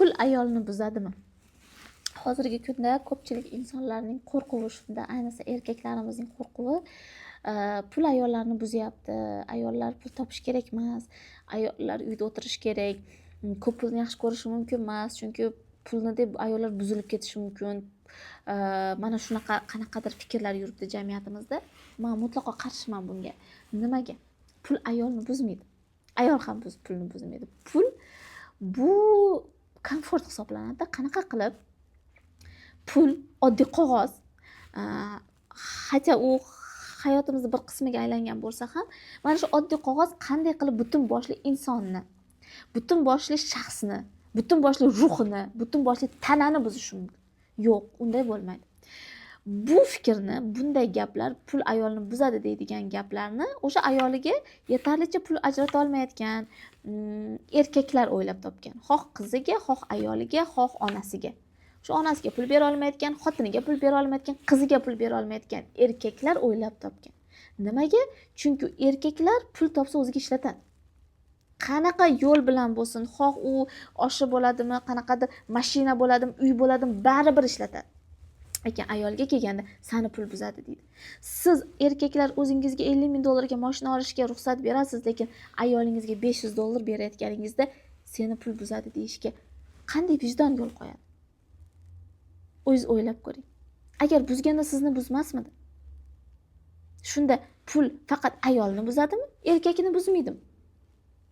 pul ayolni buzadimi? Hozirgi kunda ko'pchilik insonlarning qo'rquvi shunda, ayniqsa erkaklarimizning qo'rquvi pul ayollarni buzyapti. Ayollar pul topish kerak emas. Ayollar uyda o'tirish kerak. Ko'p pulni yaxshi ko'rishi mumkin emas, chunki pulni deb ayollar buzilib ketishi mumkin. Mana shunaqa qanaqadir fikrlar yuribdi jamiyatimizda. Men mutlaqo qarshiman bunga. Nimaga? Pul ayolni buzmaydi. Ayol ham pulni buzmaydi. Pul bu komfort hisoblanadi. Qanaqa qilib? Pul oddiy qog'oz. Hatto u hayotimizning bir qismiga aylangan bo'lsa ham, mana shu oddiy qog'oz qanday qilib butun boshli insonni, butun boshli shaxsni, butun boshli ruhini, butun boshli tanani buzishi mumkin. Yo'q, unday bo'lmaydi. Bu fikrni, bunday gaplar pul ayolni buzadi deydigan gaplarni o'sha ayoliga yetarlicha pul ajrata olmayotgan erkaklar o'ylab topgan. Xoh qiziga, xoh ayoliga, xoh onasiga. Shu onasiga pul bera olmayotgan, xotiniga pul bera olmayotgan, qiziga pul bera olmayotgan erkaklar o'ylab topgan. Nimaga? Chunki erkaklar pul topsa o'ziga ishlatadi. Qanaqa yo'l bilan bo'lsin, xoh u oshi bo'ladimi, qanaqadir mashina bo'ladimi, uy bo'ladimi, baribir ishlatadi. Lekin ayolga kelganda sani pul buzadi deydi. Siz erkaklar o'zingizga 50 ming dollarga mashina olishga ruxsat berasiz, lekin ayolingizga 500 dollar berayotganingizda seni pul buzadi deyishga qanday vijdon yo'l qo'yadi? O'zingiz o'ylab ko'ring. Agar buzganda sizni buzmasmidi? Shunda pul faqat ayolni buzadimi, erkakni buzmaydimi?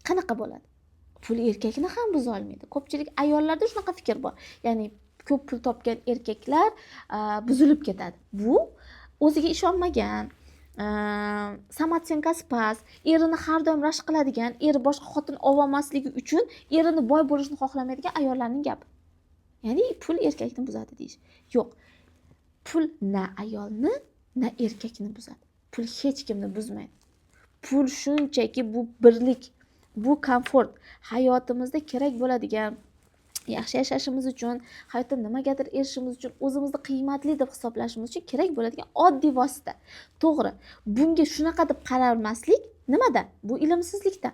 Qanaqa bo'ladi? Pul erkakni ham buza olmaydi. Ko'pchilik ayollarda shunaqa fikr bor. Ya'ni ko'p pul topgan erkaklar buzilib ketadi. Bu o'ziga ishonmagan, samotsenkasi past, erini har doim rashk qiladigan, eri boshqa xotin olmasligi uchun erini boy bo'lishni xohlamaydigan ayollarning gapi. Ya'ni pul erkakni buzadi deyish. Yo'q. Pul na ayolni, na erkakni buzadi. Pul hech kimni buzmaydi. Pul shunchaki bu birlik, bu komfort, hayotimizda kerak bo'ladigan, yaxshi yashashimiz uchun, hayotda nimagadir erishishimiz uchun, o'zimizni qiymatli deb hisoblashimiz uchun kerak bo'ladigan oddiy vosita. To'g'ri, bunga shunaqa deb qaralmaslik nimada? Bu ilmsizlikda.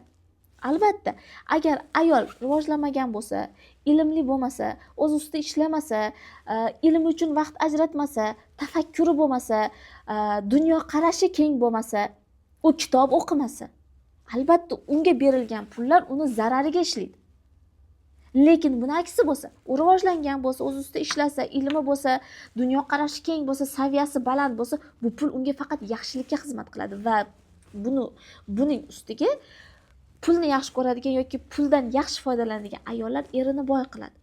Albatta, agar ayol rivojlanmagan bo'lsa, ilmli bo'lmasa, o'z ustida ishlamasa, ilm uchun vaqt ajratmasa, tafakkuri bo'lmasa, dunyo qarashi keng bo'lmasa, u kitob o'qimasa, albatta unga berilgan pullar uni zarariga ishlaydi. Lekin buni aksi bo'lsa, u rivojlangan bo'lsa, o'z ustida ishlasa, ilmi bo'lsa, dunyo qarashi keng bo'lsa, saviyasi baland bo'lsa, bu pul unga faqat yaxshilikka xizmat qiladi va buning ustiga pulni yaxshi ko'radigan yoki puldan yaxshi foydalanadigan ayollar erini boy qiladi.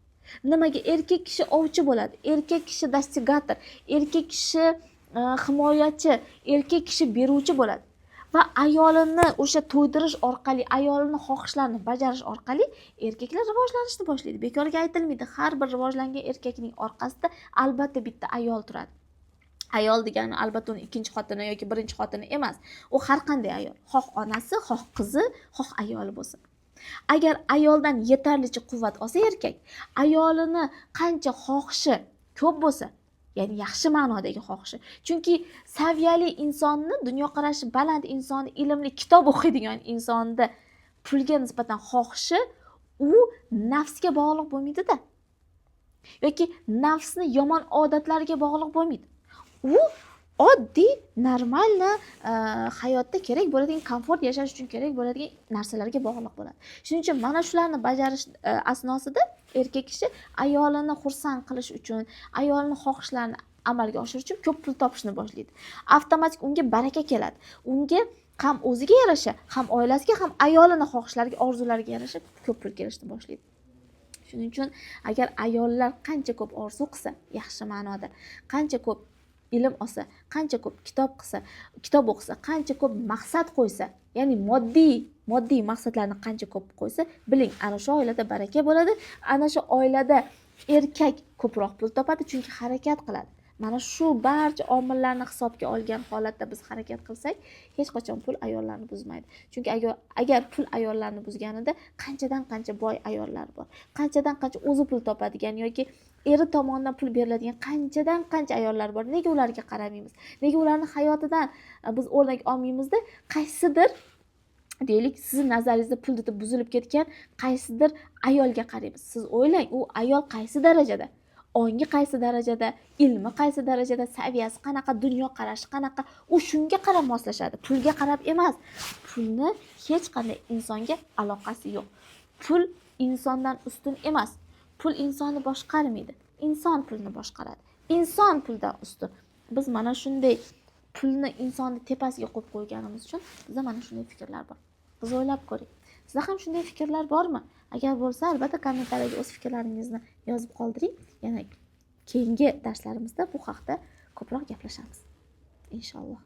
Nimaga? Erkak kishi ovchi bo'ladi, erkak kishi dostigator, erkak kishi himoyachi, erkak kishi beruvchi bo'ladi. Va ayolini o'sha to'ydirish orqali, ayolini xohishlarini bajarish orqali erkaklar rivojlanishni boshlaydi. Bekorga aytilmaydi, har bir rivojlangan erkakning orqasida albatta bitta ayol turadi. Ayol degani albatta uni ikkinchi xotini yoki birinchi xotini emas. U har qanday ayol, xoh onasi, xoh qizi, xoh ayoli bo'lsin. Agar ayoldan yetarlicha quvvat olsa erkak, ayolini qancha xohishi ko'p bo'lsa, ya'ni yaxshi ma'nodagi xohishi. Chunki saviyali insonni, dunyoqarashi baland insonni, ilmli, kitob o'qiydigan insonni pulga nisbatan xohishi u nafsga bog'liq bo'lmaydi-da. Yoki nafsni yomon odatlariga bog'liq bo'lmaydi. U oddiy, normal hayotda kerak bo'ladigan, komfort yashash uchun kerak bo'ladigan narsalarga bog'liq bo'ladi. Shuning uchun mana shularni bajarish asnosida erkak kishi ayolini xursand qilish uchun, ayolini xohishlarini amalga oshirish uchun ko'p pul topishni boshlaydi. Avtomatik unga baraka keladi. Unga ham o'ziga yarasha, ham oilasiga, ham ayolini xohishlariga, orzulariga yarasha ko'p pul kelishni boshlaydi. Shuning uchun agar ayollar qancha ko'p orzu qilsa, yaxshi ma'noda, qancha ko'p ilm olsa, qancha ko'p kitob o'qisa, qancha ko'p maqsad qo'ysa, ya'ni moddiy maqsadlarni qancha ko'p qo'ysa, biling, ana shu oilada baraka bo'ladi, ana shu oilada erkak ko'proq pul topadi, chunki harakat qiladi. Mana shu barcha omillarni hisobga olgan holatda biz harakat qilsak, hech qachon pul ayollarni buzmaydi. Chunki agar pul ayollarni buzganida qanchadan qancha boy ayollar bor. Qanchadan qancha o'zi pul topadigan yoki eri tomonidan pul beriladigan qanchadan qancha ayollar bor. Nega ularga qaramaymiz? Nega ularning hayotidan biz o'rnak olmaymizda? Qaysidir deylik, sizni nazaringizda pul deb buzilib ketgan qaysidir ayolga qaraymiz. Siz o'ylang, u ayol qaysi darajada? Ongi qaysi darajada, ilmi qaysi darajada, saviyasi qanaqa, dunyo qarashi qanaqa, u shunga qarab moslashadi. Pulga qarab emas. Pulni hech qanday insonga aloqasi yo'q. Pul insondan ustun emas. Pul insonni boshqarmaydi. Inson pulni boshqaradi. Inson puldan ustun. Biz mana shunday pulni insonni tepasiga qo'yib qo'yganimiz uchun bizda mana shunday fikrlar bor. Biz o'ylab ko'ring. Sizda ham shunday fikrlar bormi? Agar bo'lsa, albatta kommentariyga o'z fikrlaringizni yozib qoldiring. Yana keyingi darslarimizda bu haqda ko'proq gaplashamiz. Inshaalloh.